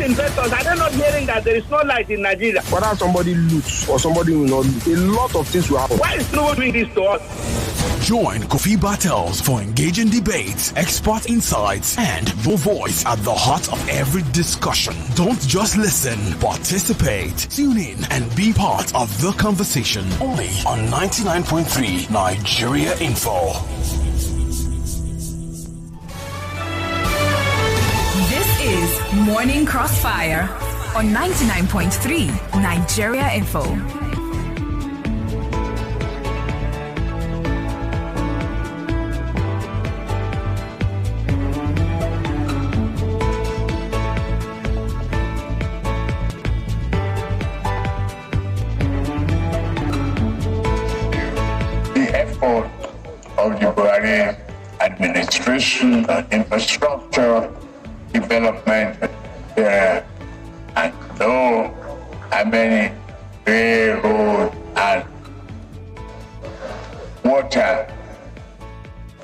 investors, are they not hearing that there is no light in Nigeria? Whether somebody loots or somebody will not loot, a lot of things will happen. Why is Tinubu doing this to us? Join Kofi Bartels for engaging debates, expert insights, and your voice at the heart of every discussion. Don't just listen, participate. Tune in and be part of the conversation. Only on 99.3 Nigeria Info. This is Morning Crossfire on 99.3 Nigeria Info. Of the Buhari administration on infrastructure development there, and know how many railroad and water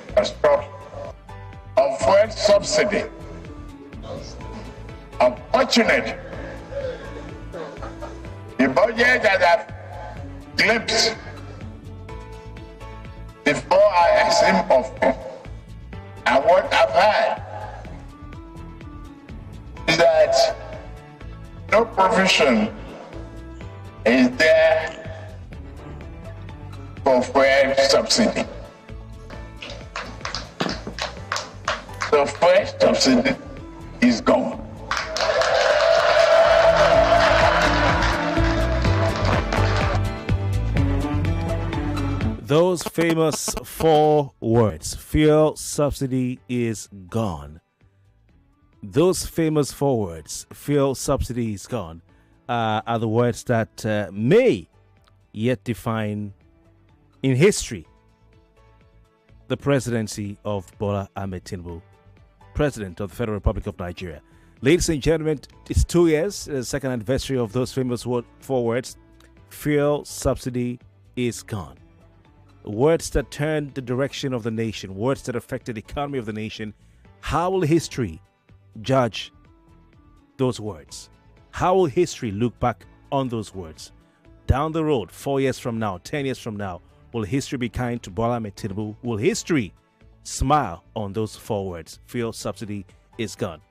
infrastructure of fuel subsidy. Unfortunately, the budget that I've glimpsed before I assume office, and what I've had is that no provision is there for fuel subsidy. So fuel subsidy is gone. Those famous 4 words, fuel subsidy is gone. Those famous 4 words, fuel subsidy is gone, are the words that may yet define in history the presidency of Bola Ahmed Tinubu, President of the Federal Republic of Nigeria. Ladies and gentlemen, it's 2 years, the second anniversary of those famous 4 words, fuel subsidy is gone. Words that turned the direction of the nation, words that affected the economy of the nation. How will history judge those words? How will history look back on those words? Down the road, 4 years from now, 10 years from now, will history be kind to Bola Ahmed Tinubu? Will history smile on those 4 words? Fuel subsidy is gone.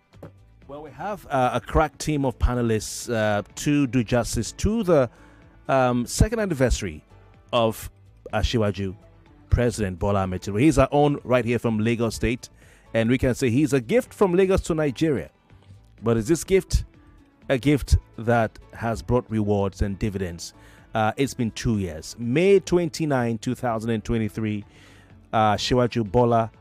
Well, we have a crack team of panelists to do justice to the second anniversary of Asiwaju, President Bola Ahmed Tinubu. He's our own right here from Lagos State, and we can say he's a gift from Lagos to Nigeria. But is this gift a gift that has brought rewards and dividends? It's been 2 years. May 29, 2023, Asiwaju Bola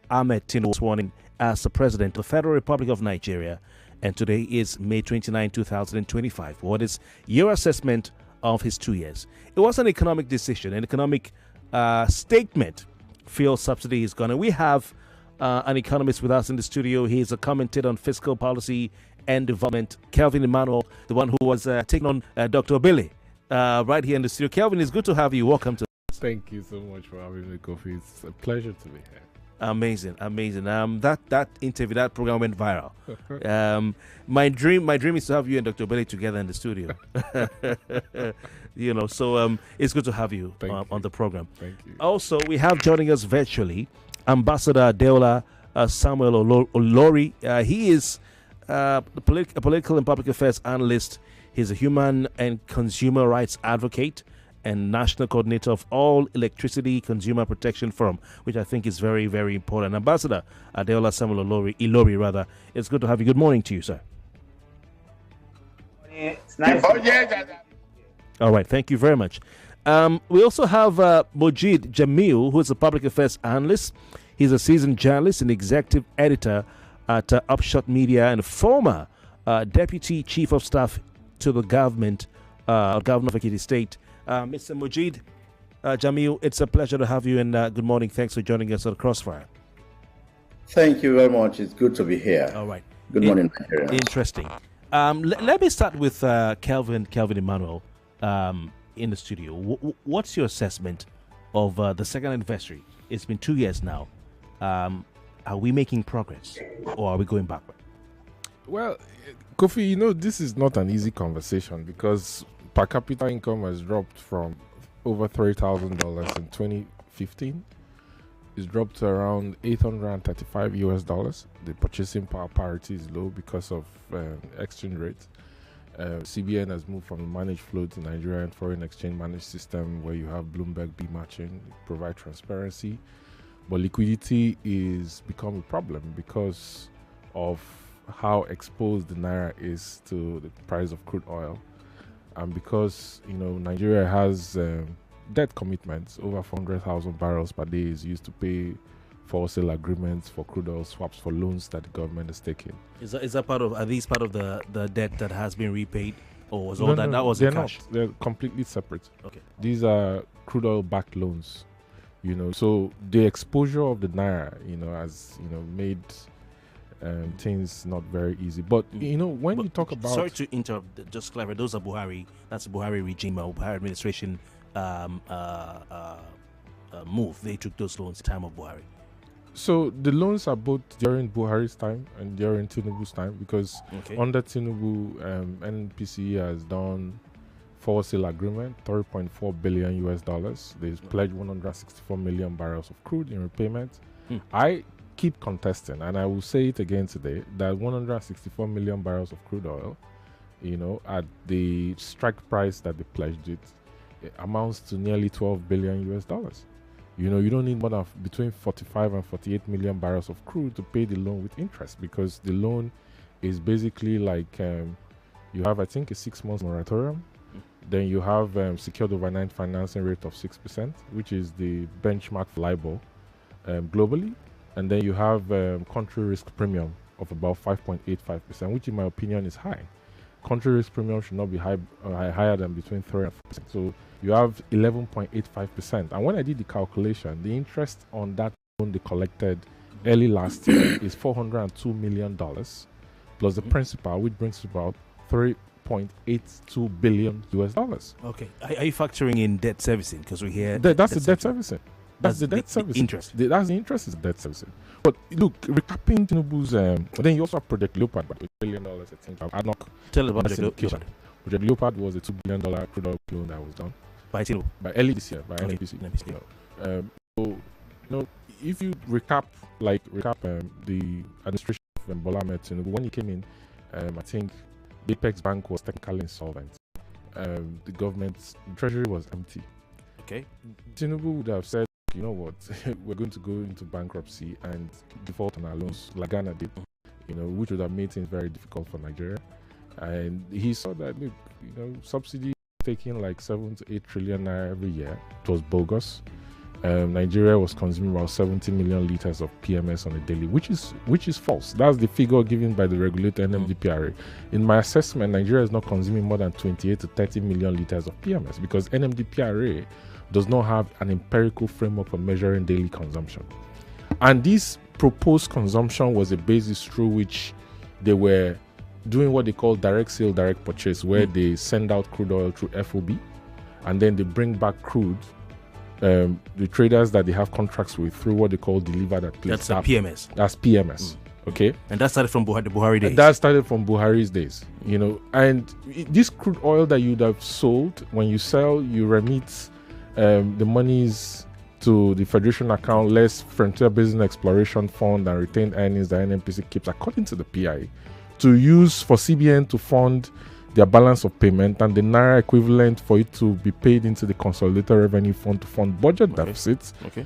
Ahmed Tinubu was sworn in as the President of the Federal Republic of Nigeria, and today is May 29, 2025. What is your assessment of his 2 years? It was an economic decision, an economic statement. Fuel subsidy is gone. And we have an economist with us in the studio. He's a commentator on fiscal policy and development, Kelvin Emmanuel, the one who was taking on Dr. Billy right here in the studio. Kelvin, it's good to have you. Welcome to us. Thank you so much for having me, Kofi. It's a pleasure to be here. Amazing. That interview, that program went viral. My dream is to have you and Dr. Billy together in the studio. So it's good to have you on the program. Thank you. Also, we have joining us virtually Ambassador Adeola Samuel Ilori. He is a political and public affairs analyst. He's a human and consumer rights advocate and national coordinator of All Electricity Consumer Protection Forum, which I think is very, very important. Ambassador Adeola Samuel Ilori, it's good to have you. Good morning to you, sir. It's nice. All right, thank you very much. We also have Mojeed Jamiu, who is a public affairs analyst. He's a seasoned journalist and executive editor at Upshot Media and former deputy chief of staff to the governor of Ekiti State. Mr. Mojeed Jamiu, it's a pleasure to have you, and good morning. Thanks for joining us on Crossfire. Thank you very much. It's good to be here. All right. Good morning, Nigeria. Interesting. Let me start with Kelvin Emmanuel in the studio. What's your assessment of the second anniversary? It's been 2 years now. Are we making progress, or are we going backward? Well, Kofi, this is not an easy conversation because per capita income has dropped from over $3,000 in 2015. It's dropped to around $835. The purchasing power parity is low because of exchange rate. CBN has moved from a managed flow to Nigerian foreign exchange managed system where you have Bloomberg B matching, provide transparency. But liquidity is become a problem because of how exposed the Naira is to the price of crude oil. And because, Nigeria has debt commitments, over 400,000 barrels per day is used to pay for sale agreements for crude oil swaps for loans that the government is taking. Are these part of the debt that has been repaid, or was No, that was they're in cash? not. They're completely separate. Okay. These are crude oil backed loans, so the exposure of the Naira, has, made things not very easy. But, when you talk about... Sorry to interrupt, just clarify, those are that's the Buhari regime or Buhari administration move. They took those loans at the time of Buhari. So the loans are both during Buhari's time and during Tinubu's time because under Tinubu, NNPC has done forward sale agreement, $3.4 billion. They've pledged 164 million barrels of crude in repayment. I keep contesting, and I will say it again today, that 164 million barrels of crude oil, at the strike price that they pledged it amounts to nearly $12 billion. You don't need more than between 45 and 48 million barrels of crude to pay the loan with interest, because the loan is basically like you have, I think, a 6 months moratorium. Then you have secured overnight financing rate of 6%, which is the benchmark for LIBOR globally. And then you have country risk premium of about 5.85%, which in my opinion is high. Country risk premium should not be higher than between 3 and 4%. So you have 11.85%. And when I did the calculation, the interest on that loan they collected early last year is $402 million plus the principal, which brings about $3.82 billion. Okay. Are you factoring in debt servicing? Because we hear that's the debt servicing. That's the debt servicing. The interest. That's the interest is debt servicing. But look, recapping Tinubu's, then you also have Project Leopard, $1 billion, I think. Tell us about Project Leopard. Project Leopard was a $2 billion crude oil loan that was done by Tinubu, by early this year, by NNPC. So, if you recap the administration of Bola Ahmed Tinubu, when he came in, I think the Apex Bank was technically insolvent. The government's treasury was empty. Okay. Tinubu would have said, you know what, we're going to go into bankruptcy and default on our loans, like Ghana did, which would have made things very difficult for Nigeria. And he saw that, look, subsidy taking like 7 to 8 trillion naira every year. It was bogus. Nigeria was consuming about 70 million liters of PMS on a daily, which is false. That's the figure given by the regulator NMDPRA. In my assessment, Nigeria is not consuming more than 28 to 30 million liters of PMS because NMDPRA does not have an empirical framework for measuring daily consumption. And this proposed consumption was a basis through which they were doing what they call direct sale, direct purchase, where they send out crude oil through FOB and then they bring back crude, the traders that they have contracts with, through what they call delivered at place. That's PMS. That's PMS. Okay. And that started from the Buhari days. That started from Buhari's days, and this crude oil that you'd have sold, when you sell, you remit the monies to the Federation account, less Frontier Basin Exploration Fund and retained earnings that NNPC keeps, according to the PIA, to use for CBN to fund their balance of payment and the Naira equivalent for it to be paid into the Consolidated Revenue Fund to fund budget deficits. Okay.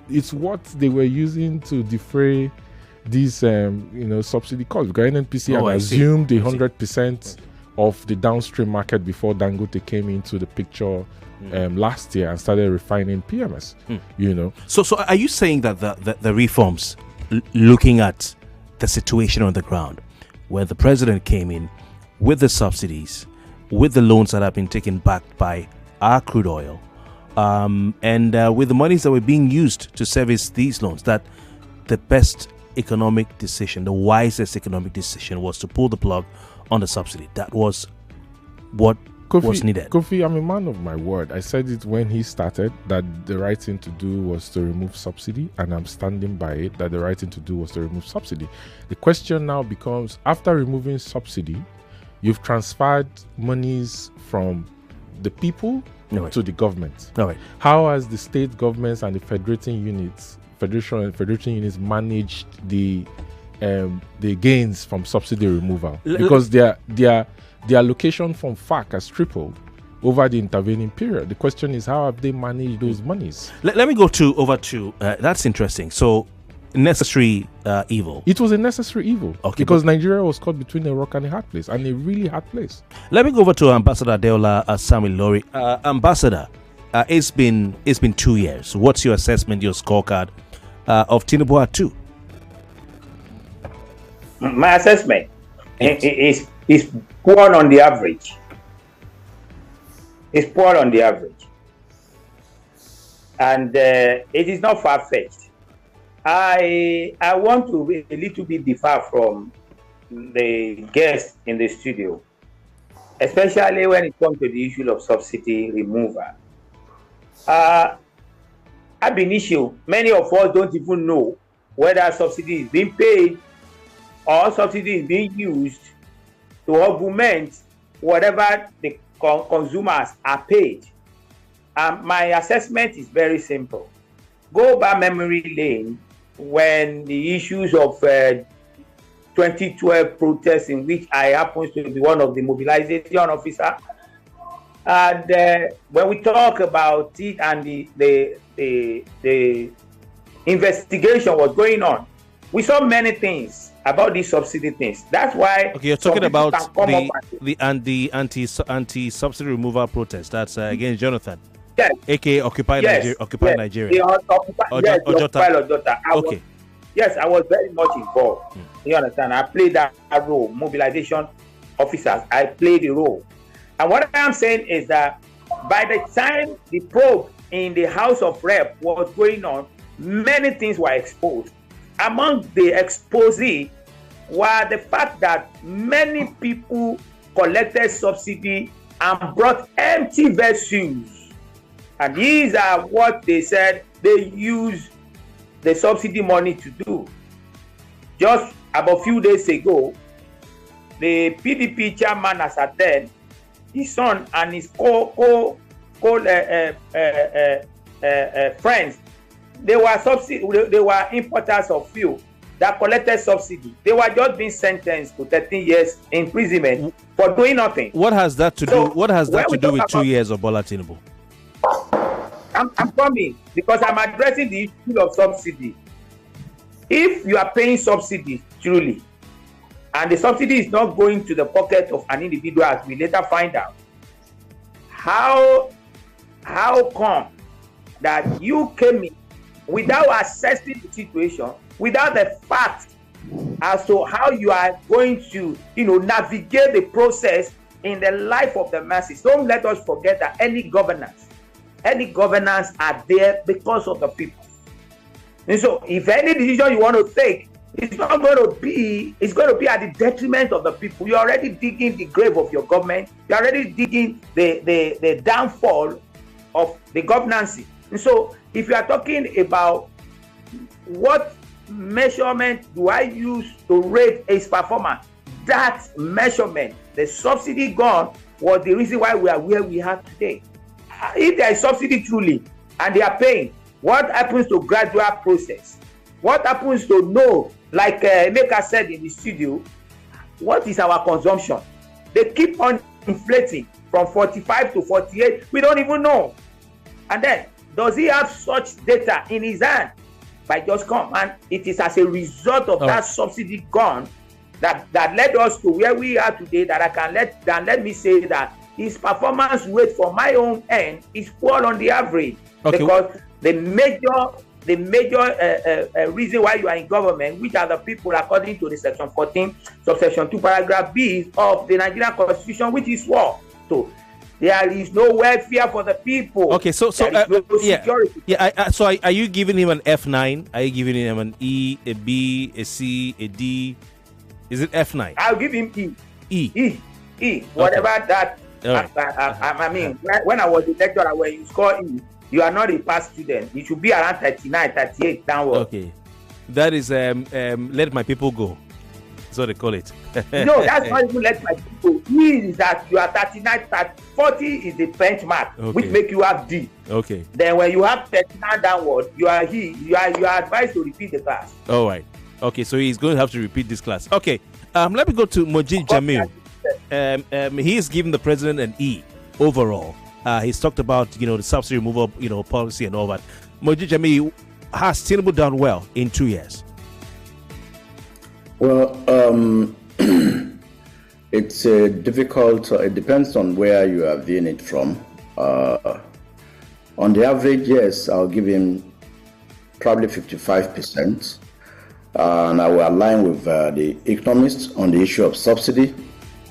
It's what they were using to defray these, subsidy costs. Because NNPC had assumed 100% of the downstream market before Dangote came into the picture last year and started refining PMS. So are you saying that the reforms, looking at the situation on the ground, where the president came in with the subsidies, with the loans that have been taken back by our crude oil, and with the monies that were being used to service these loans, that the best economic decision, the wisest economic decision, was to pull the plug on the subsidy? That was what what's needed. Kofi, I'm a man of my word. I said it when he started that the right thing to do was to remove subsidy, and I'm standing by it that the right thing to do was to remove subsidy. The question now becomes, after removing subsidy, you've transferred monies from the people to the government. How has the state governments and the federating units managed the gains from subsidy removal? Because their allocation from FAC has tripled over the intervening period. The question is, how have they managed those monies? Let me go over to that's interesting. So, necessary evil. It was a necessary evil, because Nigeria was caught between a rock and a hard place, and a really hard place. Let me go over to Ambassador Adeola Ilori. Ambassador, it's been 2 years. What's your assessment, your scorecard of Tinubu at 2? My assessment is poor on the average. It's poor on the average, and it is not far-fetched. I want to be a little bit differ from the guests in the studio, especially when it comes to the issue of subsidy removal. Ab initio, many of us don't even know whether subsidy is being paid or subsidy is being used to augment whatever the consumers are paid. My assessment is very simple. Go back memory lane when the issues of 2012 protests, in which I happen to be one of the mobilization officers, and when we talk about it and the investigation was going on, we saw many things about these subsidy things. That's why. Okay, you're talking about the anti-subsidy removal protest. That's against Jonathan. Yes. AKA Occupy Nigeria. Occupy Nigeria. Okay. Yes, I was very much involved. You understand? I played that role. Mobilization officers, I played the role. And what I'm saying is that by the time the probe in the House of Rep was going on, many things were exposed. Among the exposé were the fact that many people collected subsidy and brought empty vessels. And these are what they said they use the subsidy money to do. Just about a few days ago, the PDP chairman has attended, his son and his friends, they were importers of fuel that collected subsidy. They were just being sentenced to 13 years imprisonment for doing nothing. What has that to do? What has that to do with 2 years of Bola Tinubu? I'm coming because I'm addressing the issue of subsidy. If you are paying subsidy truly, and the subsidy is not going to the pocket of an individual, as we later find out, how come that you came in without assessing the situation, without the fact as to how you are going to, navigate the process in the life of the masses? Don't let us forget that any governance are there because of the people. And so if any decision you want to take, it's going to be at the detriment of the people. You're already digging the grave of your government. You're already digging the downfall of the governance. And so if you are talking about what measurement do I use to rate its performance, that measurement, the subsidy gone, was the reason why we are where we are today. If there is subsidy truly and they are paying, what happens to gradual process? What happens to know, like Emeka said in the studio, what is our consumption? They keep on inflating from 45 to 48. We don't even know. And then, does he have such data in his hand? By just come, and it is as a result of that subsidy gone that led us to where we are today, that I can let me say that his performance rate from my own end is poor on the average. Because the major reason why you are in government, which are the people according to the section 14 subsection 2 paragraph B of the Nigerian Constitution, which is war. So there is no welfare for the people. Okay, so so are you giving him an F9? Are you giving him an E, a B, a C, a D? Is it F9? I'll give him E. Whatever that Right. I mean, when I was a lecturer, when you score E, you are not a pass student. You should be around 39, 38 downward. Okay. That is let my people go. That's what they call it. No, that's not even let my people go. E is that you are 39, 40 is the benchmark, which make you have D. Okay. Then when you have 39 downward, you are advised to repeat the class. All right. Okay, so he's going to have to repeat this class. Okay. Let me go to Mojeed Jamiu. He is giving the president an E overall. He's talked about, the subsidy removal, policy and all that. Mojeed Jamiu, has Tinubu done well in 2 years? Well, it's difficult. It depends on where you are viewing it from. On the average, yes, I'll give him probably 55%. And I will align with the Economist on the issue of subsidy.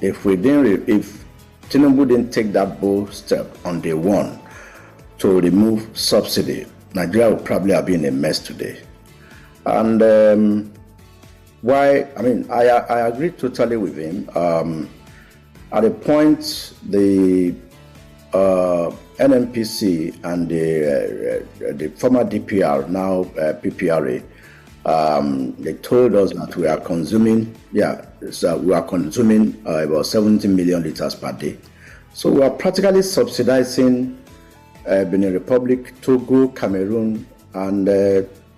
If Tinubu didn't take that bold step on day one to remove subsidy, Nigeria would probably have been a mess today. And I agree totally with him. At a point, the NNPC and the former DPR, now PPRA, they told us that we are consuming, about 70 million liters per day. So we are practically subsidizing Benin Republic, Togo, Cameroon, and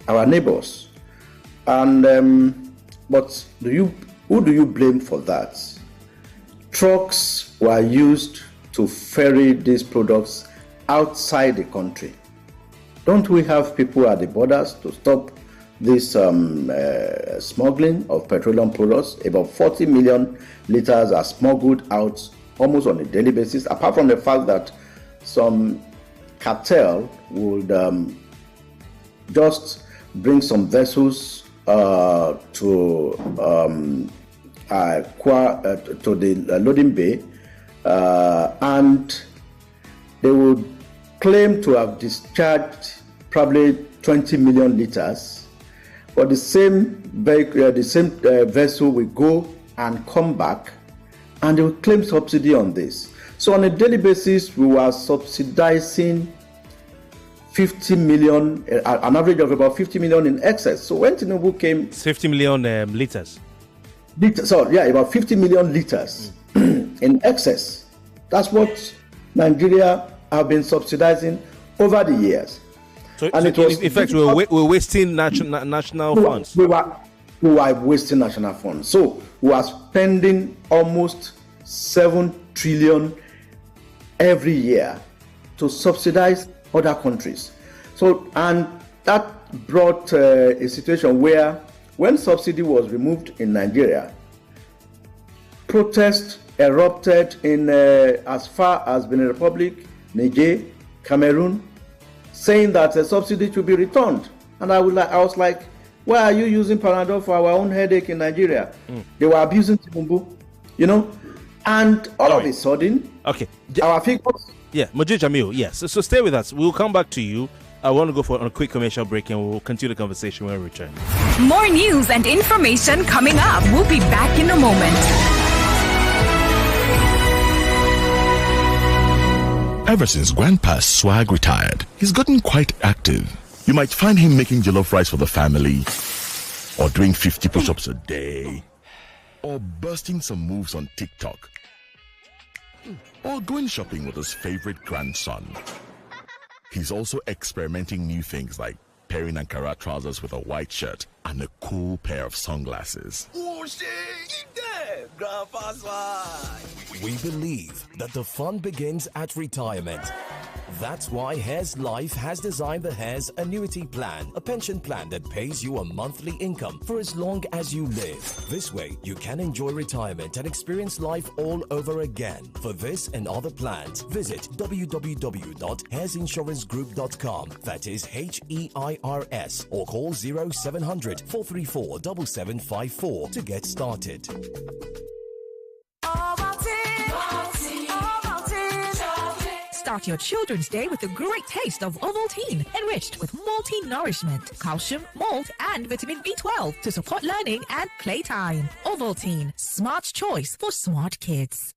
our neighbors. And but who do you blame for that? Trucks were used to ferry these products outside the country. Don't we have people at the borders to stop this smuggling of petroleum products? About 40 million liters are smuggled out almost on a daily basis, apart from the fact that some cartel would just bring some vessels to the loading bay, and they would claim to have discharged probably 20 million liters, but the same vessel will go and come back, and they will claim subsidy on this. So on a daily basis, we were subsidizing 50 million, an average of about 50 million in excess. So when Tinubu came... 50 million liters. About 50 million liters in excess. That's what Nigeria have been subsidizing over the years. So in fact, we're wasting national funds. We were wasting national funds. So we are spending almost 7 trillion every year to subsidize other countries. So, and that brought a situation where when subsidy was removed in Nigeria, protests erupted in as far as Benin Republic, Niger, Cameroon, saying that the subsidy should be returned. And I was like, why are you using Panadol for our own headache in Nigeria? They were abusing Tinubu, and all of a sudden, our figures. Yeah, Mojeed Jamiu, yes. So stay with us. We'll come back to you. I want to go for a quick commercial break and we'll continue the conversation when we return. More news and information coming up. We'll be back in a moment. Ever since Grandpa Swag retired, he's gotten quite active. You might find him making jollof rice for the family, or doing 50 push-ups a day, or bursting some moves on TikTok, or going shopping with his favorite grandson. He's also experimenting new things like pairing Ankara trousers with a white shirt and a cool pair of sunglasses. Oh shit, you there, Grandpa's wife. We believe that the fun begins at retirement. That's why Hares Life has designed the Hares Annuity Plan, a pension plan that pays you a monthly income for as long as you live. This way, you can enjoy retirement and experience life all over again. For this and other plans, visit www.hairsinsurancegroup.com. That is HEIRS, or call 0700 434 7754 to get started. Start your children's day with a great taste of Ovaltine, enriched with multi-nourishment, calcium, malt, and vitamin B12 to support learning and playtime. Ovaltine, smart choice for smart kids.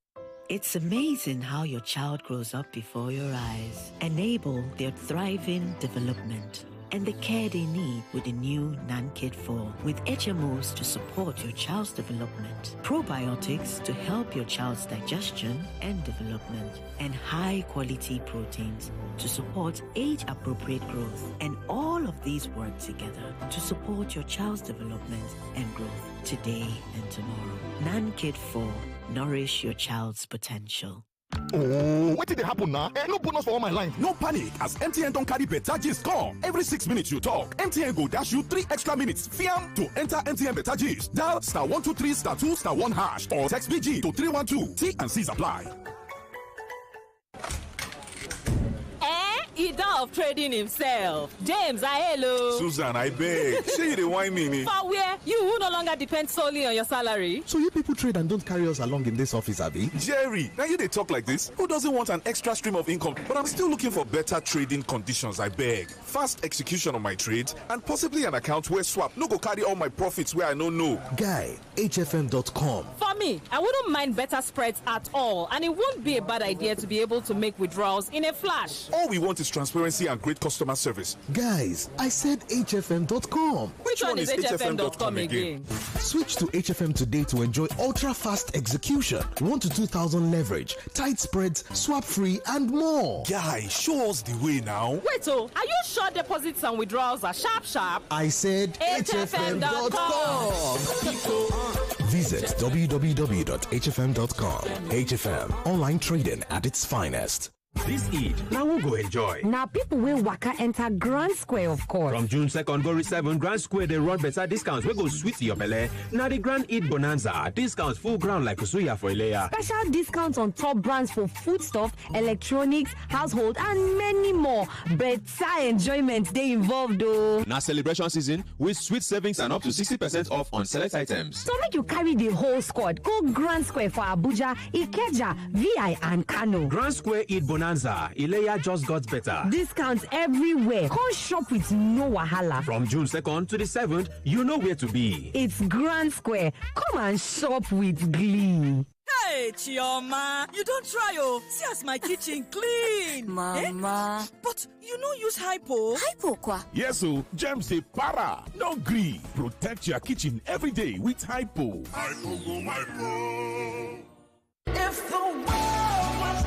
It's amazing how your child grows up before your eyes. Enable their thriving development and the care they need with the new NanKid 4 with HMOs to support your child's development, probiotics to help your child's digestion and development, and high-quality proteins to support age-appropriate growth. And all of these work together to support your child's development and growth today and tomorrow. NanKid 4. Nourish your child's potential. Oh, what did happen now? No bonus for all my line. No panic, as MTN don't carry better gist come. Every 6 minutes you talk, MTN go dash you 3 extra minutes. Fiam to enter MTN better gist. Dial *123 *2 *1 hash or text BG to 312. T and C's apply. He of trading himself. James, hello. Susan, I beg. Say you the wine me. For where? You who no longer depend solely on your salary. So you people trade and don't carry us along in this office, Abby? Jerry, now you they talk like this. Who doesn't want an extra stream of income? But I'm still looking for better trading conditions, I beg. Fast execution of my trades and possibly an account where swap no go carry all my profits where I don't know. Guy, HFM.com. For me, I wouldn't mind better spreads at all, and it won't be a bad idea to be able to make withdrawals in a flash. All we want is transparency and great customer service. Guys, I said HFM.com. Which one is HFM.com again? Switch to HFM today to enjoy ultra-fast execution, 1 to 2,000 leverage, tight spreads, swap-free, and more. Guy, show us the way now. Wait, are you sure deposits and withdrawals are sharp? I said HFM.com. Visit www.hfm.com. HFM, online trading at its finest. This Eid, now we'll go enjoy. Now people will waka enter Grand Square, of course. From June 2nd, go 7 Grand Square, they run better discounts. We go sweet your belly. Now the Grand Eid Bonanza, discounts full ground like Kusuya for Ilea. Special discounts on top brands for foodstuff, electronics, household, and many more. Better enjoyment they involved though. Now celebration season with sweet savings and up to 60% off on select items. So make you carry the whole squad. Go Grand Square for Abuja, Ikeja, VI, and Kano. Grand Square Eid Bonanza. Ilea just got better. Discounts everywhere. Come shop with no wahala. From June 2nd to the 7th, you know where to be. It's Grand Square. Come and shop with glee. Hey, Chioma, you don't try, oh. See as my kitchen clean. Mama. But you no use hypo. Hypo kwa? Yes, so Gem say para. No gree. Protect your kitchen every day with hypo. Hypo go hypo. If the world was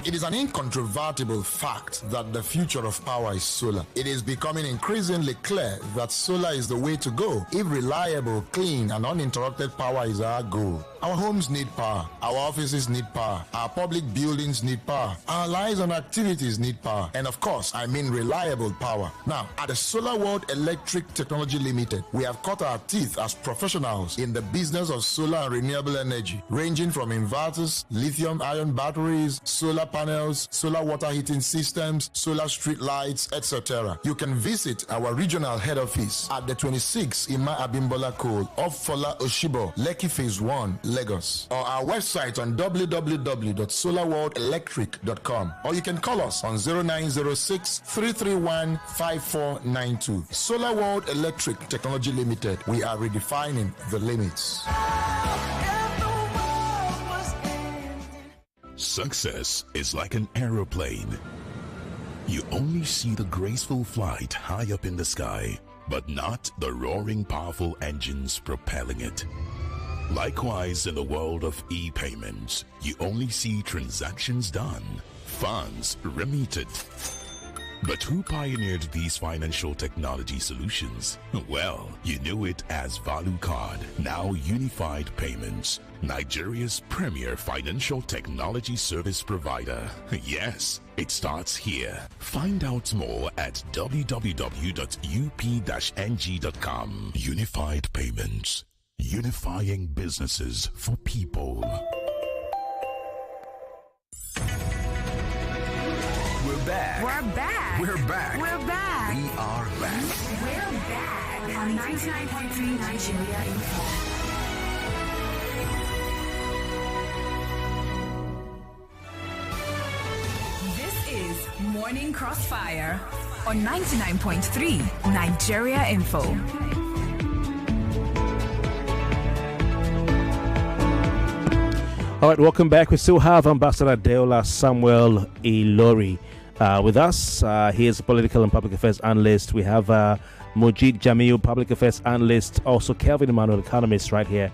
It is an incontrovertible fact that the future of power is solar. It is becoming increasingly clear that solar is the way to go if reliable, clean, and uninterrupted power is our goal. Our homes need power. Our offices need power. Our public buildings need power. Our lives and activities need power. And of course, I mean reliable power. Now, at the Solar World Electric Technology Limited, we have cut our teeth as professionals in the business of solar and renewable energy, ranging from inverters, lithium-ion batteries, solar panels, solar water heating systems, solar street lights, etc. You can visit our regional head office at the 26 Ima Abimbola Code off Fola Oshibo, Lekki Phase 1, Lagos, or our website on www.solarworldelectric.com, or you can call us on 0906 331 5492. Solar World Electric Technology Limited. We are redefining the limits. Success is like an aeroplane. You only see the graceful flight high up in the sky, but not the roaring, powerful engines propelling it. Likewise, in the world of e-payments, you only see transactions done, funds remitted. But who pioneered these financial technology solutions? Well, you knew it as Value Card, now Unified Payments, Nigeria's premier financial technology service provider. Yes, it starts here. Find out more at www.up-ng.com. Unified Payments, unifying businesses for people. We're back. We're back. We're back. We're back. We are back. We're back on 99.3 Nigeria Info. This is Morning Crossfire on 99.3 Nigeria Info. All right, welcome back. We still have Ambassador Adeola Samuel Ilori with us. He is a political and public affairs analyst. We have Mojeed Jamiu, public affairs analyst. Also, Kelvin Emmanuel, economist, right here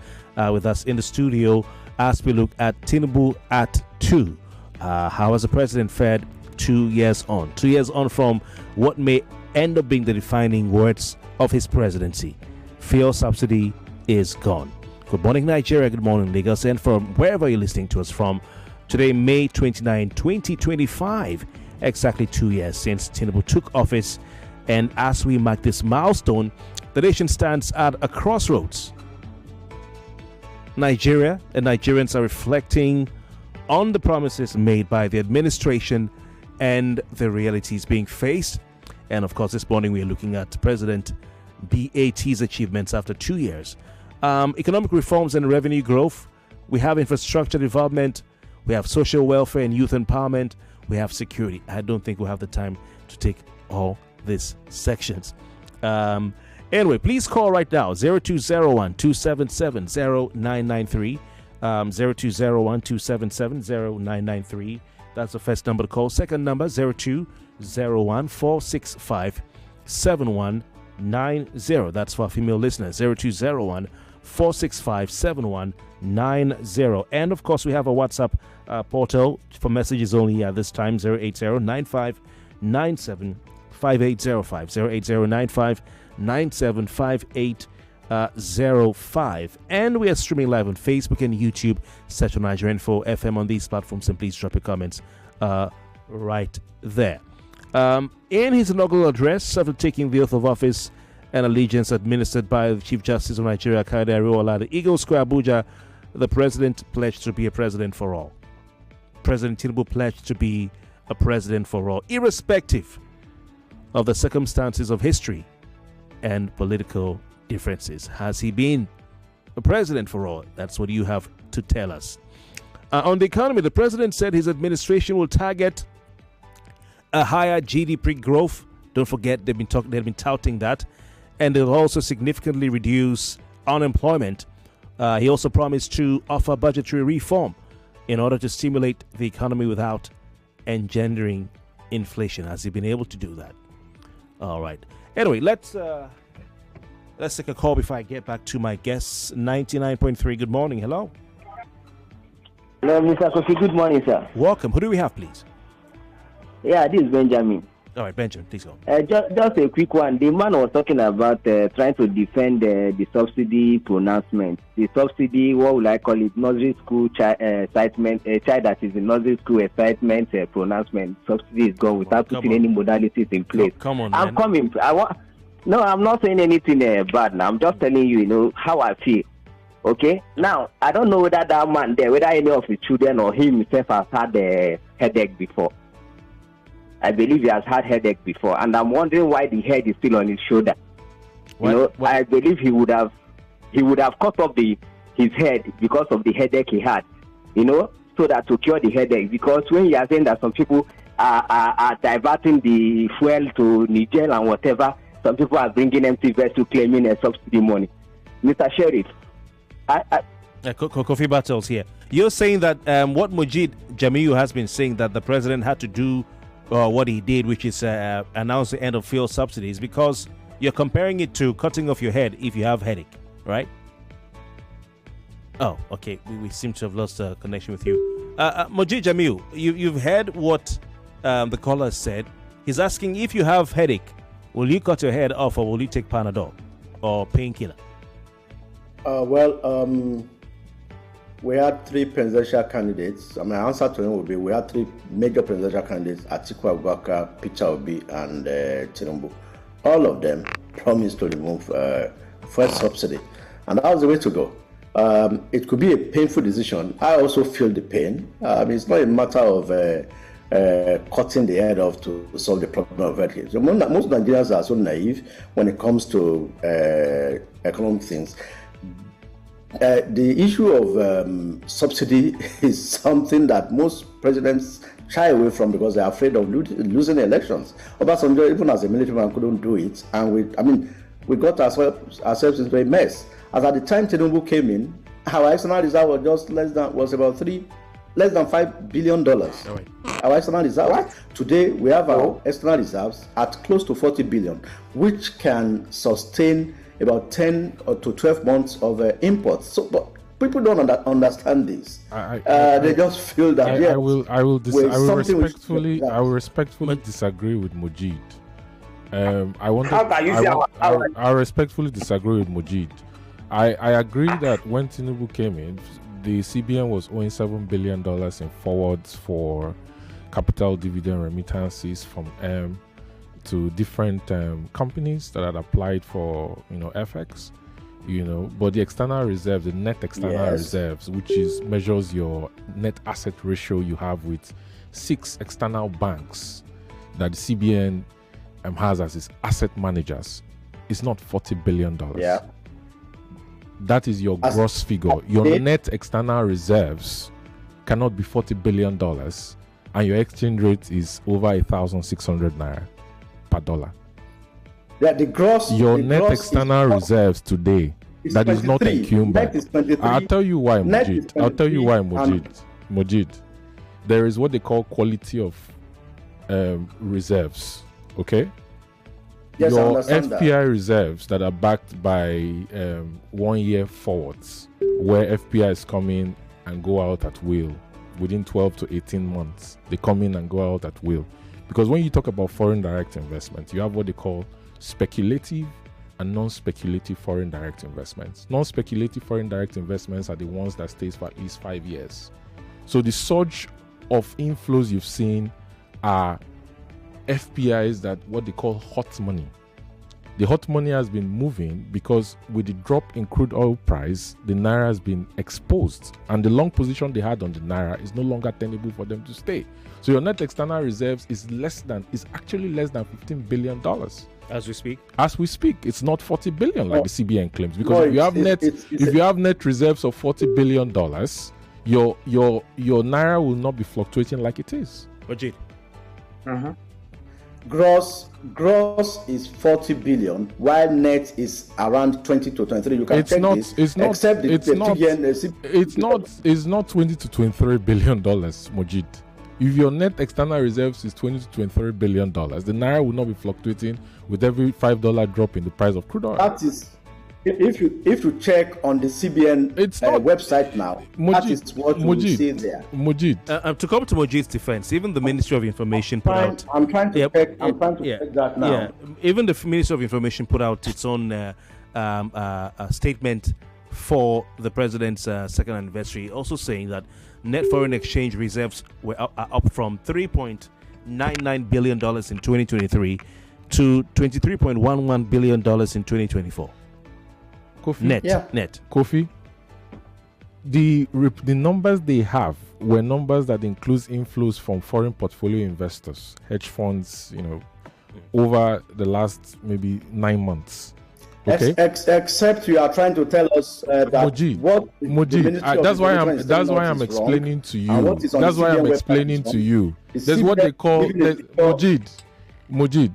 with us in the studio as we look at Tinubu at 2. How has the president fared 2 years on? 2 years on from what may end up being the defining words of his presidency. Fuel subsidy is gone. Good morning, Nigeria. Good morning, Lagos. And from wherever you're listening to us from, today, May 29, 2025, exactly 2 years since Tinubu took office. And as we mark this milestone, the nation stands at a crossroads. Nigeria and Nigerians are reflecting on the promises made by the administration and the realities being faced. And of course, this morning we are looking at President BAT's achievements after 2 years. Economic reforms and revenue growth. We have infrastructure development. We have social welfare and youth empowerment. We have security. I don't think we'll have the time to take all these sections. Anyway, please call right now 0201-277-0993. 0201-277-0993. That's the first number to call. Second number 0201-465-7190. That's for female listeners. 0201-465-7190. And of course, we have a WhatsApp portal for messages only at this time. 080-9597-5805. 080-9597-5805. And we are streaming live on Facebook and YouTube. Search for Nigeria Info FM on these platforms and please drop your comments right there. In his inaugural address after taking the oath of office and allegiance administered by the Chief Justice of Nigeria, Adeola, at the Eagle Square, Abuja, the president pledged to be a president for all. President Tinubu pledged to be a president for all, irrespective of the circumstances of history and political differences. Has he been a president for all? That's what you have to tell us. On the economy, the president said his administration will target a higher GDP growth. Don't forget, they've been touting that. And they'll also significantly reduce unemployment. He also promised to offer budgetary reform in order to stimulate the economy without engendering inflation. Has he been able to do that? All right. Anyway, let's take a call before I get back to my guests. 99.3. Good morning. Hello. Hello, Mr. Kofi. Good morning, sir. Welcome. Who do we have, please? Yeah, this is Benjamin. All right, Benjamin, please go. Just a quick one. The man was talking about trying to defend the subsidy pronouncement. The subsidy, what would I call it? Nursery school excitement. A child that is in nursery school excitement pronouncement. Subsidy is gone without putting any modalities in place. Come on, I'm coming. No, I'm not saying anything bad now. I'm just telling you, how I feel. Okay? Now, I don't know whether that man there, whether any of his children or him himself has had a headache before. I believe he has had headache before, and I'm wondering why the head is still on his shoulder. I believe he would have cut off his head because of the headache he had, so that to cure the headache. Because when you are saying that some people are diverting the fuel to Niger and whatever, some people are bringing empty vessels claiming a subsidy money. Mr. Sheriff, Kofi Bartels here. You're saying that what Mojeed Jamiu has been saying, that the president had to do what he did, which is announce the end of fuel subsidies, because you're comparing it to cutting off your head if you have headache, right? Oh, okay. We seem to have lost a connection with you. Mojeed Jamiu, you've heard what the caller said. He's asking, if you have headache, will you cut your head off or will you take Panadol or painkiller? We had three presidential candidates. My answer to him would be we had three major presidential candidates, Atiku Abubakar, Peter Obi, and Tinubu. All of them promised to remove fuel subsidy. And that was the way to go. It could be a painful decision. I also feel the pain. It's not a matter of cutting the head off to solve the problem of headache. So most Nigerians are so naive when it comes to economic things. The issue of subsidy is something that most presidents shy away from because they're afraid of losing elections. Obasanjo, even as a military man, couldn't do it, and we got ourselves into a mess. As at the time Tinubu came in, our external reserve was just less than $5 billion. Right. Our external reserves. Today we have our external reserves at close to 40 billion, which can sustain about 10 or to 12 months of imports. So, but people don't understand this. They just feel that I will respectfully disagree with Mojeed. I respectfully disagree with Mojeed. I agree that when Tinubu came in, the CBN was owing $7 billion in forwards for capital dividend remittances from to different companies that had applied for FX. But the external reserves, the net external reserves, which measures your net asset ratio you have with 6 external banks that the CBN has as its asset managers, is not $40 billion. Yeah. That is your gross figure. Your net external reserves cannot be $40 billion, and your exchange rate is over 1,600 naira per dollar. Yeah, the gross. Your net external reserves today, that is not encumbered. I'll tell you why, Mojeed. Mojeed. There is what they call quality of reserves. Okay. Yes, your FPI reserves that are backed by 1 year forwards, where FPIs come in and go out at will within 12 to 18 months. They come in and go out at will. Because when you talk about foreign direct investment, you have what they call speculative and non-speculative foreign direct investments. Non-speculative foreign direct investments are the ones that stays for at least 5 years. So the surge of inflows you've seen are FPIs, that what they call hot money. The hot money has been moving because with the drop in crude oil price, the naira has been exposed, and the long position they had on the naira is no longer tenable for them to stay. So your net external reserves is actually less than $15 billion. As we speak? As we speak, it's not $40 billion like the CBN claims. Because if you have net reserves of $40 billion, your naira will not be fluctuating like it is. Mojeed. Gross is 40 billion, while net is around 20 to 23. You can check this. It's not 20 to 23 billion dollars, Mojeed. If your net external reserves is 20 to 23 billion dollars, the naira will not be fluctuating with every $5 drop in the price of crude oil. That is, if you check on the CBN website now, Mojeed, that is what you see there. Mojeed. To come to Mojeed's defense, even the Ministry of Information put out. I'm trying to check that now. Yeah, even the Ministry of Information put out its own statement for the president's second anniversary, also saying that net foreign exchange reserves were up from $3.99 billion in 2023 to $23.11 billion in 2024. Kofi? Net. Kofi, the numbers they have were numbers that includes inflows from foreign portfolio investors, hedge funds, over the last maybe 9 months. Okay. Except you are trying to tell us that Mojeed, that's why I'm explaining to you. That's why I'm explaining to you. There's what they call Mojeed.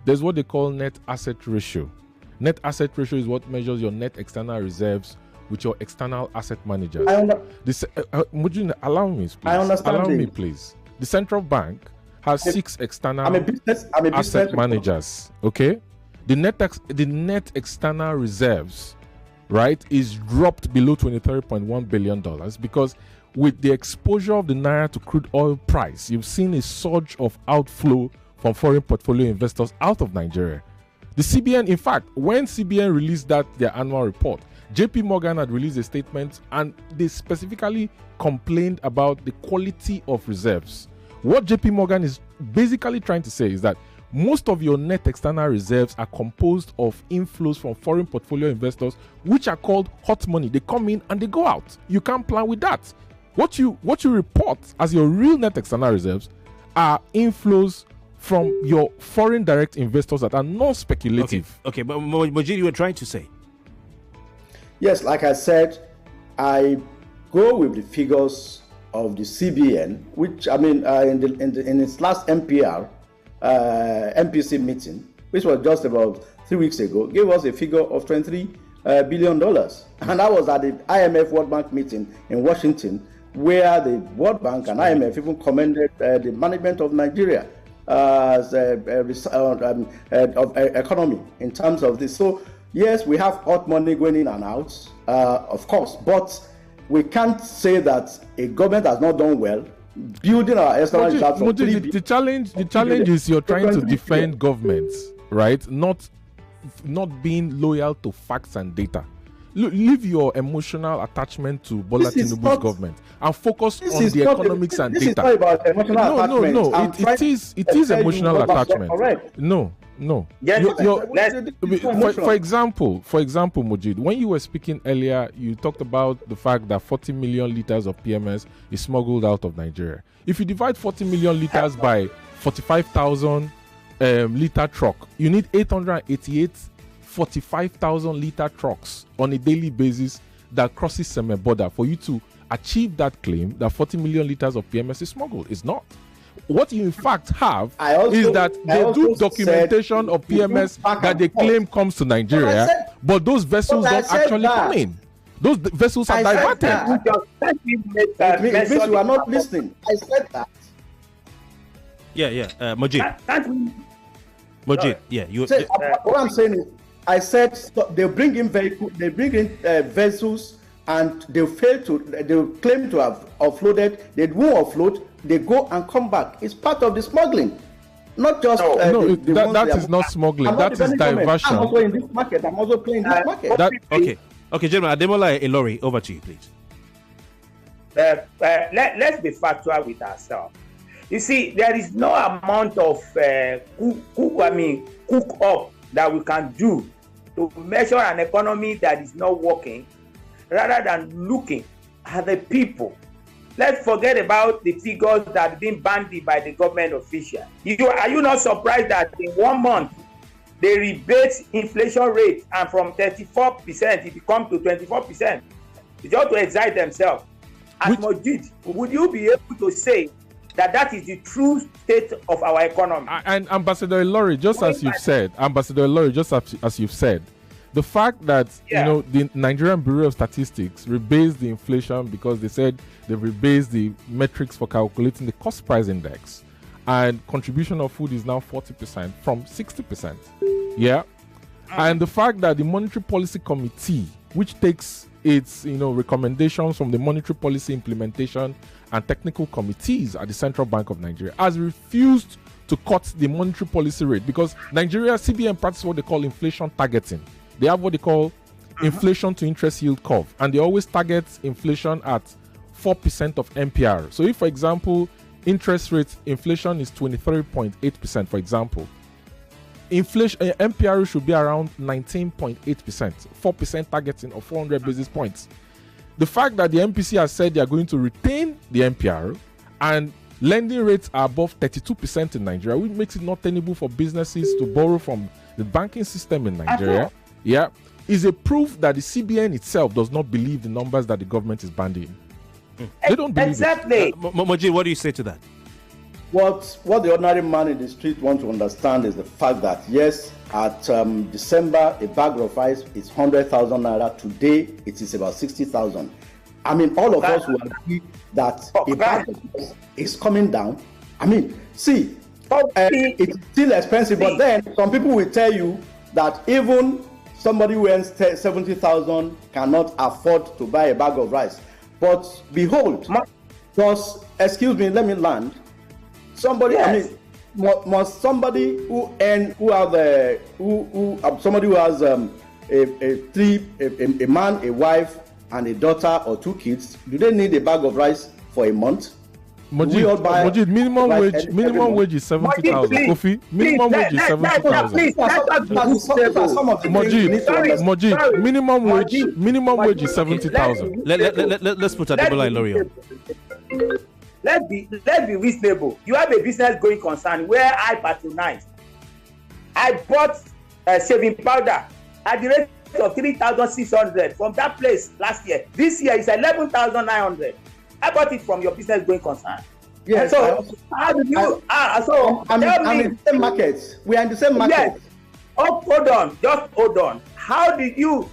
There's what they call net asset ratio. Net asset ratio is what measures your net external reserves with your external asset managers. Mojeed, allow me, please. I understand. Allow me, please. The central bank has 6 external asset managers. Okay. The net external reserves, right, is dropped below $23.1 billion because with the exposure of the naira to crude oil price, you've seen a surge of outflow from foreign portfolio investors out of Nigeria. The CBN, in fact, when CBN released their annual report, JP Morgan had released a statement and they specifically complained about the quality of reserves. What JP Morgan is basically trying to say is that most of your net external reserves are composed of inflows from foreign portfolio investors, which are called hot money. They come in and they go out. You can't plan with that. What you report as your real net external reserves are inflows from your foreign direct investors that are not speculative. Okay, but Mojeed, you were trying to say? Yes, like I said, I go with the figures of the CBN, which in its last MPC meeting, which was just about 3 weeks ago, gave us a figure of 23 billion. And that was at the IMF World Bank meeting in Washington, where the World Bank and IMF even commended the management of Nigeria as of economy in terms of this. So yes, we have hot money going in and out, of course, but we can't say that a government has not done well building our external reserves. The challenge is you're trying to defend governments, right? Not being loyal to facts and data. Leave your emotional attachment to Bola Tinubu's government and focus on the economics and data. This is not about emotional attachment. No. It is emotional attachment. No. For example, Mojeed, when you were speaking earlier, you talked about the fact that 40 million liters of PMS is smuggled out of Nigeria. If you divide 40 million liters by 45,000 liter truck, you need 888 45,000 liter trucks on a daily basis that crosses Seme border for you to achieve that claim that 40 million liters of PMS is smuggled. It's not. What you in fact have is that they do documentation of PMS that they claim comes to Nigeria, but those vessels don't actually come in. Those vessels are diverted. It means you are not listening. I said that. Mojeed. Mojeed, what I'm saying is, I said they bring in vessels, and they claim to have offloaded. They won't offload. They go and come back. It's part of the smuggling, not just. That is not smuggling. That is diversion. I'm also in this market. I'm also playing this market. Okay, gentlemen. Adeola, Ilori, over to you, please. Let's be factual with ourselves. You see, there is no amount of cook up that we can do to measure an economy that is not working, rather than looking at the people. Let's forget about the figures that have been bandied by the government official. Are you not surprised that in 1 month they rebate inflation rate, and from 34% it becomes to 24%? It's just to excite themselves. As Mojeed, would you be able to say that is the true state of our economy? And Ambassador Ilori, just as you've said, the fact that the Nigerian Bureau of Statistics rebased the inflation because they said they rebased the metrics for calculating the cost price index, and contribution of food is now 40% from 60%. Yeah, and the fact that the Monetary Policy Committee, which takes its recommendations from the Monetary Policy Implementation and Technical Committees at the Central Bank of Nigeria, has refused to cut the monetary policy rate, because Nigeria CBN practices what they call inflation targeting. They have what they call inflation to interest yield curve, and they always target inflation at 4% of MPR. So if, for example, interest rate inflation is 23.8%, for example, inflation MPR should be around 19.8%, 4% targeting of 400 basis points. The fact that the MPC has said they are going to retain the MPR and lending rates are above 32% in Nigeria, which makes it not tenable for businesses to borrow from the banking system in Nigeria, is a proof that the CBN itself does not believe the numbers that the government is bandying. They don't believe it. Mojeed, what do you say to that? What the ordinary man in the street wants to understand is the fact that, yes, at December, a bag of rice is 100,000 naira. Today, it is about 60,000. I mean, all of us will agree that a bag of rice is coming down. I mean, see, it's still expensive, but then some people will tell you that even somebody who earns 70,000 cannot afford to buy a bag of rice. But behold, excuse me, let me land. Somebody, I mean, must somebody somebody who has a man, a wife, and a daughter or 2 kids, do they need a bag of rice for a month? Mojeed, minimum wage is 70,000. Kofi, minimum wage is 70,000. Mojeed, minimum wage is 70,000. Let's put Adeola Ilori on. Let's be reasonable. You have a business going concern where I patronize. I bought shaving powder at the rate of 3,600 from that place last year. This year is 11,900. I bought it from your business going concern. Yes. So how do you? I'm in the same market. We are in the same market. Yes. Hold on. Just hold on. How did you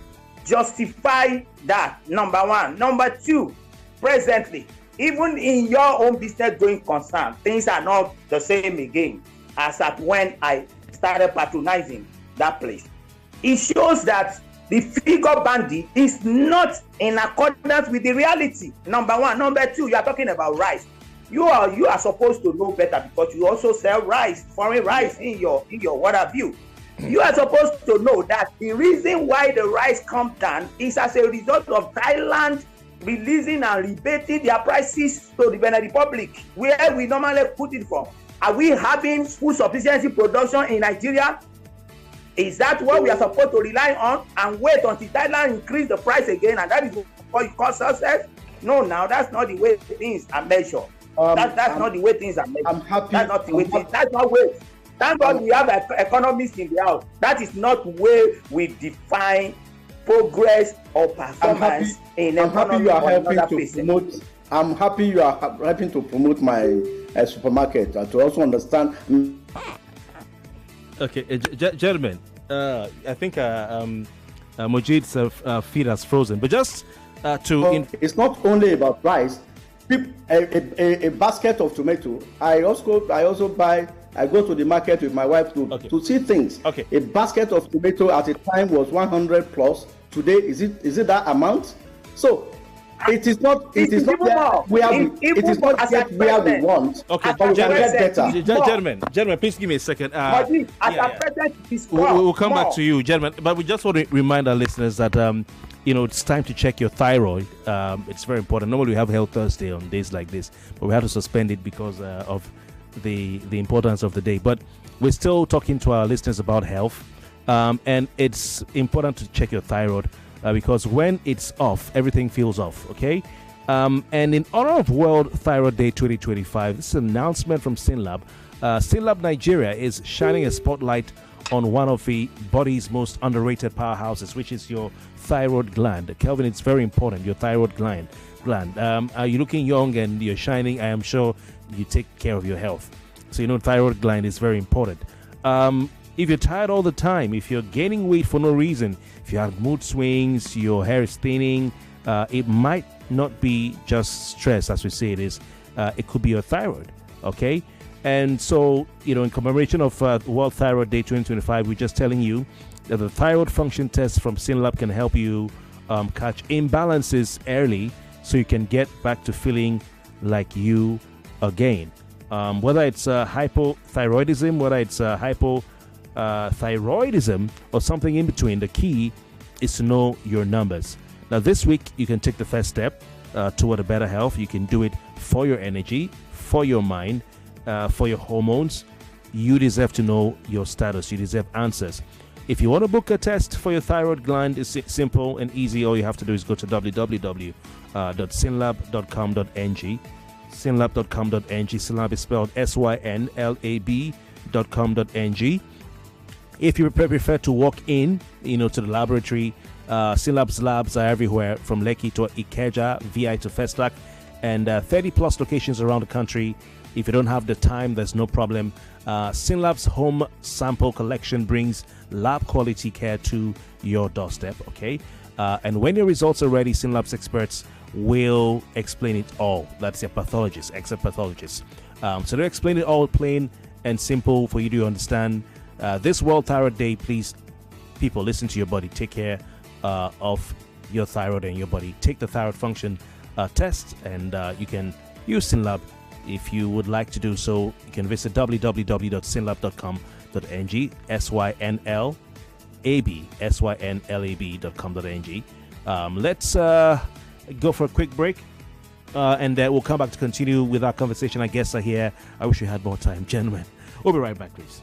justify that, number one. Number two, presently, even in your own business going concern, things are not the same again as at when I started patronizing that place. It shows that the figure bandit is not in accordance with the reality. Number one. Number two, you are talking about rice. You are supposed to know better because you also sell rice, foreign rice in your what have you. You are supposed to know that the reason why the rice comes down is as a result of Thailand releasing and rebating their prices to the Benin Republic, where we normally put it from. Are we having food sufficiency production in Nigeria? Is that what we are supposed to rely on and wait until Thailand increase the price again, and that is what you call success? No, now that's not the way things are measured. That's not the way things are measured. I'm happy. That's not the way things. That's not way. Thank God we have economists in the house. That is not the way we define progress or performance in economy or another place. I'm happy you are helping to promote my supermarket to also understand. Okay, gentlemen, I think Mojeed's feed has frozen, but just it's not only about price. A basket of tomato. I also buy. I go to the market with my wife to see things. Okay. A basket of tomato at a time was 100 plus. Today, is it that amount? So it is not. It is not where we want. Okay, but we can get better. Gentlemen, please give me a second. We'll come back to you, gentlemen. But we just want to remind our listeners that it's time to check your thyroid. It's very important. Normally we have Health Thursday on days like this, but we have to suspend it because of the importance of the day. But we're still talking to our listeners about health, and it's important to check your thyroid because when it's off, everything feels off. Okay, and in honor of World Thyroid Day 2025, this is an announcement from Synlab. Synlab Nigeria is shining a spotlight on one of the body's most underrated powerhouses, which is your thyroid gland. Kelvin, it's very important, your thyroid gland. Are you looking young and you're shining? I am sure you take care of your health. So thyroid gland is very important. If you're tired all the time, if you're gaining weight for no reason, if you have mood swings, your hair is thinning, it might not be just stress, as we say it is. It could be your thyroid, okay? And so, in commemoration of World Thyroid Day 2025, we're just telling you that the thyroid function test from Synlab can help you catch imbalances early so you can get back to feeling like you again. Whether it's hypothyroidism, whether it's hypothyroidism, or something in between, the key is to know your numbers. Now, this week, you can take the first step toward a better health. You can do it for your energy, for your mind, for your hormones. You deserve to know your status. You deserve answers. If you want to book a test for your thyroid gland, it's simple and easy. All you have to do is go to www.synlab.com.ng. synlab.com.ng. Synlab is spelled SYNLAB.com.ng. If you prefer to walk in, to the laboratory, Synlab's labs are everywhere from Lekki to Ikeja, VI to Festac, and 30 plus locations around the country. If you don't have the time, there's no problem. Synlab's home sample collection brings lab quality care to your doorstep, okay? And when your results are ready, Synlab's experts will explain it all. That's your pathologist, expert pathologist. So they'll explain it all plain and simple for you to understand. This World Thyroid Day, please, people, listen to your body. Take care of your thyroid and your body. Take the thyroid function test, and you can use Synlab. If you would like to do so, you can visit www.synlab.com.ng, synlab.com.ng. Let's go for a quick break, and we'll come back to continue with our conversation. Our guests are here. I wish we had more time, gentlemen. We'll be right back, please.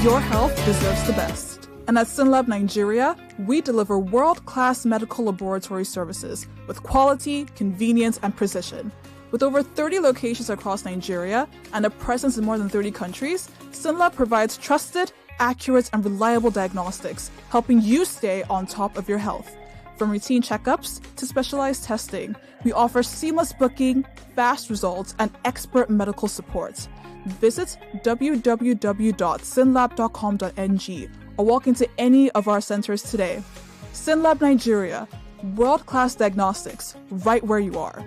Your health deserves the best. And at Synlab Nigeria, we deliver world-class medical laboratory services with quality, convenience, and precision. With over 30 locations across Nigeria and a presence in more than 30 countries, Synlab provides trusted, accurate, and reliable diagnostics, helping you stay on top of your health. From routine checkups to specialized testing, we offer seamless booking, fast results, and expert medical support. Visit www.synlab.com.ng or walk into any of our centers today. Synlab Nigeria, world-class diagnostics, right where you are.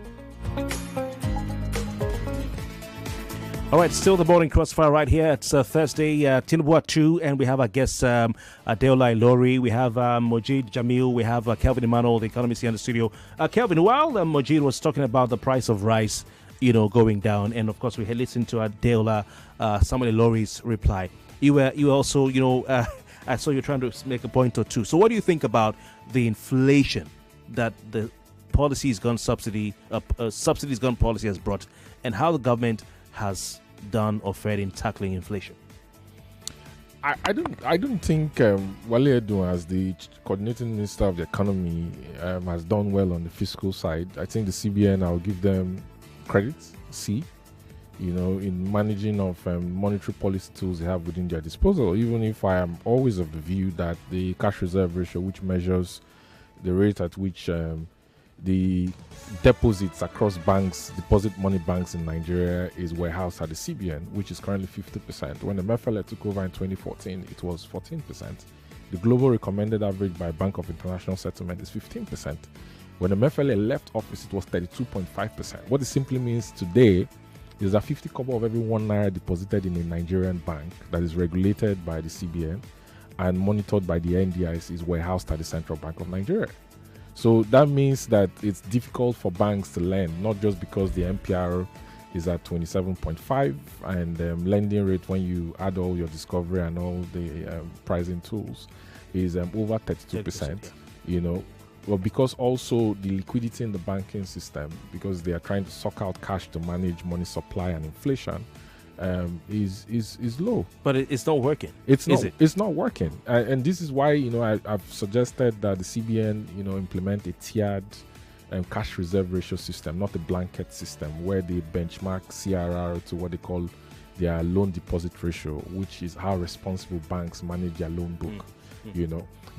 All right, still the morning crossfire right here. It's Thursday, Tinubu at 2, and we have our guests, Adeola, Ilori, we have Mojeed, Jamiu, we have Kelvin, Emmanuel, the Economist here in the studio. Kelvin, while Mojeed was talking about the price of rice, going down, and of course we had listened to Adeola, some of Ilori's reply. You were also, I saw you trying to make a point or two. So what do you think about the inflation that the Policies Gone Subsidies Gone policy has brought, and how the government has done or fared in tackling inflation? I don't think Wale Edun, as the coordinating minister of the economy, has done well on the fiscal side. I think the CBN, I'll give them credit, in managing of monetary policy tools they have within their disposal, even if I am always of the view that the cash reserve ratio, which measures the rate at which the deposits across banks, deposit money banks in Nigeria, is warehoused at the CBN, which is currently 50%. When the MEFELE took over in 2014, it was 14%. The global recommended average by Bank of International Settlement is 15%. When the MEFELE left office, it was 32.5%. What it simply means today is that 50 kobo of every 1 naira deposited in a Nigerian bank that is regulated by the CBN and monitored by the NDIC is warehoused at the Central Bank of Nigeria. So that means that it's difficult for banks to lend, not just because the MPR is at 27.5 and lending rate, when you add all your discovery and all the pricing tools, is over 32%, but because also the liquidity in the banking system, because they are trying to suck out cash to manage money supply and inflation, is low. But it's not working. It's not working, and this is why I've suggested that the CBN implement a tiered cash reserve ratio system, not a blanket system where they benchmark CRR to what they call their loan deposit ratio, which is how responsible banks manage their loan book.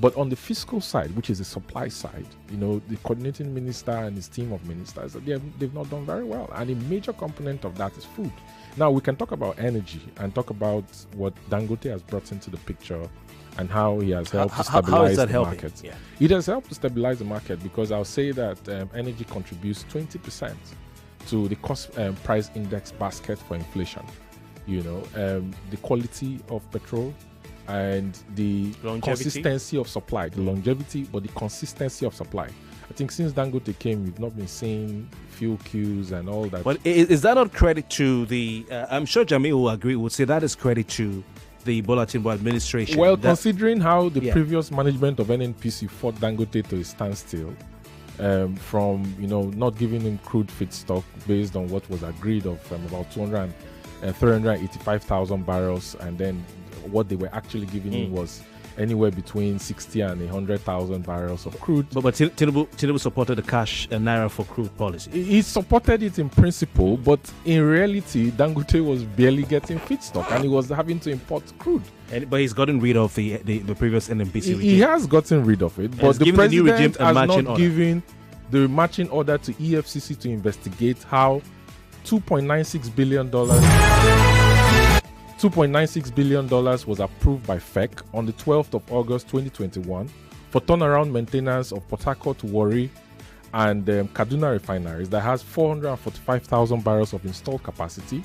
But on the fiscal side, which is the supply side, the coordinating minister and his team of ministers, they've not done very well. And a major component of that is food. Now, we can talk about energy and talk about what Dangote has brought into the picture and how he has helped to stabilize the market. Yeah. It has helped to stabilize the market because I'll say that energy contributes 20% to the cost price index basket for inflation. The quality of petrol and the consistency of supply, the longevity, but the consistency of supply. I think since Dangote came, we've not been seeing fuel queues and all that. But is that not credit to the? I'm sure Jamiu will agree. Would say that is credit to the Bola Tinubu administration. Well, considering how the previous management of NNPC fought Dangote to a standstill, from not giving him crude feedstock based on what was agreed of about 385,000 barrels, and then what they were actually giving him was anywhere between 60 and 100,000 barrels of crude. But Tinubu supported the cash and naira for crude policy. He supported it in principle, but in reality, Dangote was barely getting feedstock and he was having to import crude. But he's gotten rid of the previous NNPC regime. He has gotten rid of it, but the president has not given the matching order to EFCC to investigate how $2.96 billion was approved by FEC on the 12th of August 2021 for turnaround maintenance of Port Harcourt, Warri, and Kaduna refineries that has 445,000 barrels of installed capacity.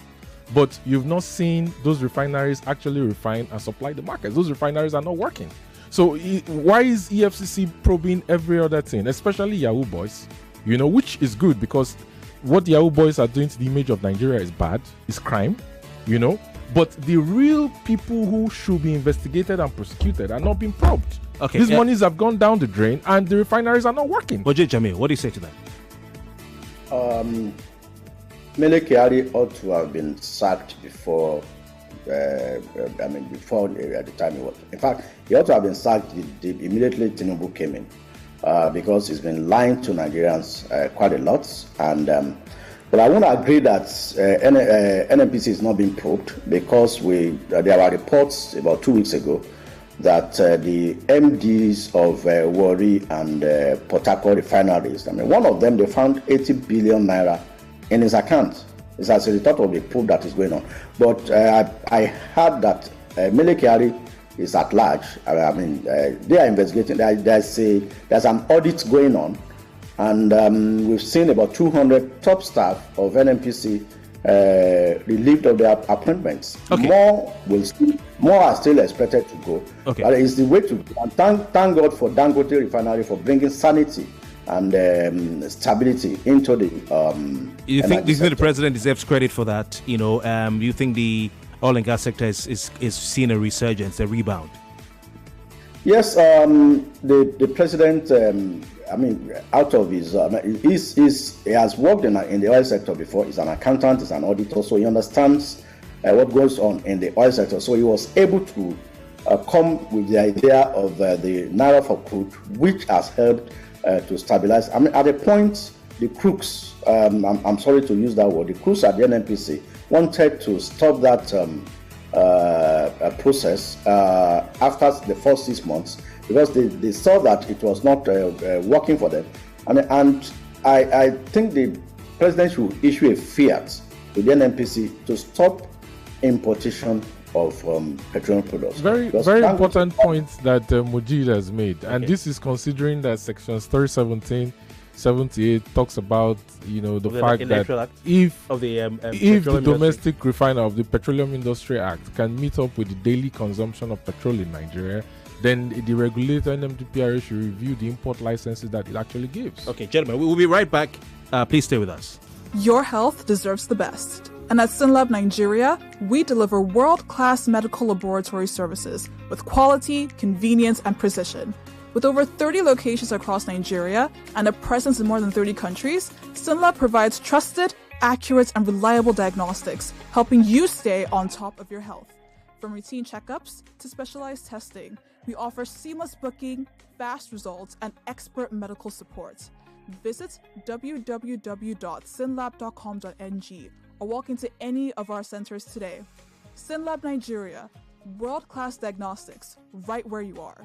But you've not seen those refineries actually refine and supply the market. Those refineries are not working. So why is EFCC probing every other thing, especially Yahoo Boys? Which is good because what the Yahoo Boys are doing to the image of Nigeria is bad, is crime, But the real people who should be investigated and prosecuted are not being probed. Okay, these monies have gone down the drain and the refineries are not working. Mojeed, Jamiu, what do you say to that? Mele Kyari ought to have been sacked before, before at the time he was. In fact, he ought to have been sacked immediately Tinubu came in because he's been lying to Nigerians quite a lot. And but I want to agree that NNPC is not being probed because there were reports about 2 weeks ago that the MDs of Warri and Port Harcourt refineries, I mean, one of them, they found 80 billion naira in his account. It's as a result of the probe that is going on. But I heard that Mele Kyari is at large. I mean, they are investigating. There's an audit going on, and we've seen about 200 top staff of NNPC relieved of their appointments. Okay. More are still expected to go. Okay. But it's the way to go. And thank God for Dangote Refinery for bringing sanity and stability into the. You think the president deserves credit for that? You know, you think the oil and gas sector is seeing a resurgence, a rebound? Yes, the president. I mean, out of his, he has worked in the oil sector before. He's an accountant, he's an auditor, so he understands what goes on in the oil sector. So he was able to come with the idea of the naira for crude, which has helped to stabilize. I mean, at a point, the crooks, I'm sorry to use that word, the crooks at the NNPC wanted to stop that process after the first 6 months, because they saw that it was not working for them. And I think the president should issue a fiat to the NNPC to stop importation of petroleum products. Very important point that Mojeed has made, and this is considering that sections 317, 78 talks about the fact that if the domestic refiner of the Petroleum Industry Act can meet up with the daily consumption of petrol in Nigeria, then the regulator NMDPRA should review the import licenses that it actually gives. Okay, gentlemen, we will be right back. Please stay with us. Your health deserves the best. And at SynLab Nigeria, we deliver world-class medical laboratory services with quality, convenience, and precision. With over 30 locations across Nigeria and a presence in more than 30 countries, SynLab provides trusted, accurate, and reliable diagnostics, helping you stay on top of your health. From routine checkups to specialized testing, we offer seamless booking, fast results, and expert medical support. Visit www.synlab.com.ng or walk into any of our centers today. SynLab Nigeria, world-class diagnostics, right where you are.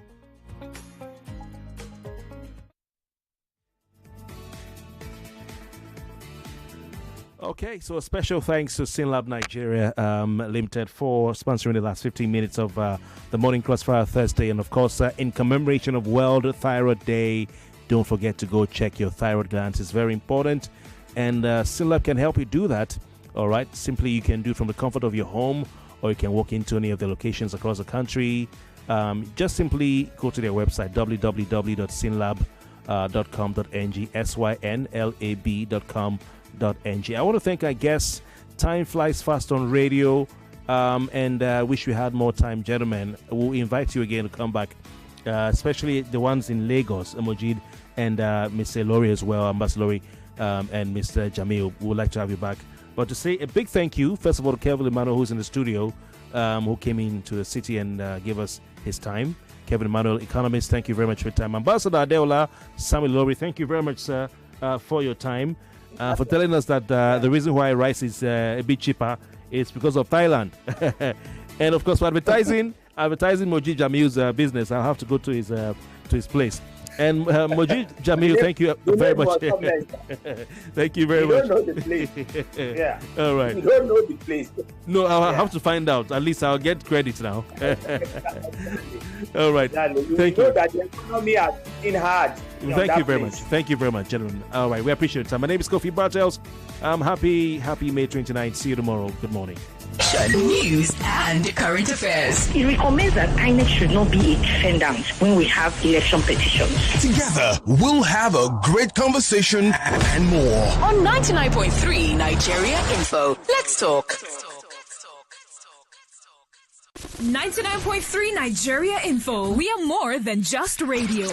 Okay, so a special thanks to SynLab Nigeria Limited for sponsoring the last 15 minutes of the Morning Crossfire Thursday. And of course, in commemoration of World Thyroid Day, don't forget to go check your thyroid glands. It's very important. And SynLab can help you do that. All right, simply you can do it from the comfort of your home, or you can walk into any of the locations across the country. Just simply go to their website, www.synlab.com.ng, synlab.com.ng. I want to thank our guests. Time flies fast on radio, and wish we had more time, gentlemen. We'll invite you again to come back, especially the ones in Lagos, Mojeed, and Mr. Ilori as well, Ambassador Ilori, and Mr. Jamiu. We would like to have you back. But to say a big thank you, first of all, to Kelvin Emmanuel, who's in the studio, who came into the city and gave us his time. Kelvin Emmanuel, Economist, thank you very much for your time. Ambassador Adeola, Samuel Ilori, thank you very much, sir, for your time. For telling us that the reason why rice is a bit cheaper is because of Thailand. And of course, for advertising Mojeed Jamiu's business, I'll have to go to his place. And Mojeed Jamiu, thank you very much. Thank you very much. You don't know the place. Yeah. All right. You don't know the place. No, I'll have to find out. At least I'll get credit now. All right. Thank you. Know that the economy has been hard. Thank you very much. Thank you very much, gentlemen. All right. We appreciate it. My name is Kofi Bartels. Happy May 29th. See you tomorrow. Good morning. News and current affairs. It recommends that INEC should not be a defendant when we have election petitions. Together, we'll have a great conversation and more. On 99.3 Nigeria Info. Let's talk. 99.3 Nigeria Info. We are more than just radio.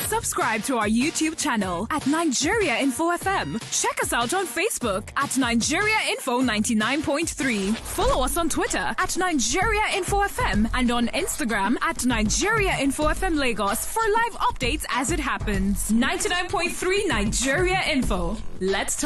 Subscribe to our YouTube channel at Nigeria Info FM. Check us out on Facebook at Nigeria Info 99.3. Follow us on Twitter at Nigeria Info FM and on Instagram at Nigeria Info FM Lagos for live updates as it happens. 99.3 Nigeria Info. Let's talk.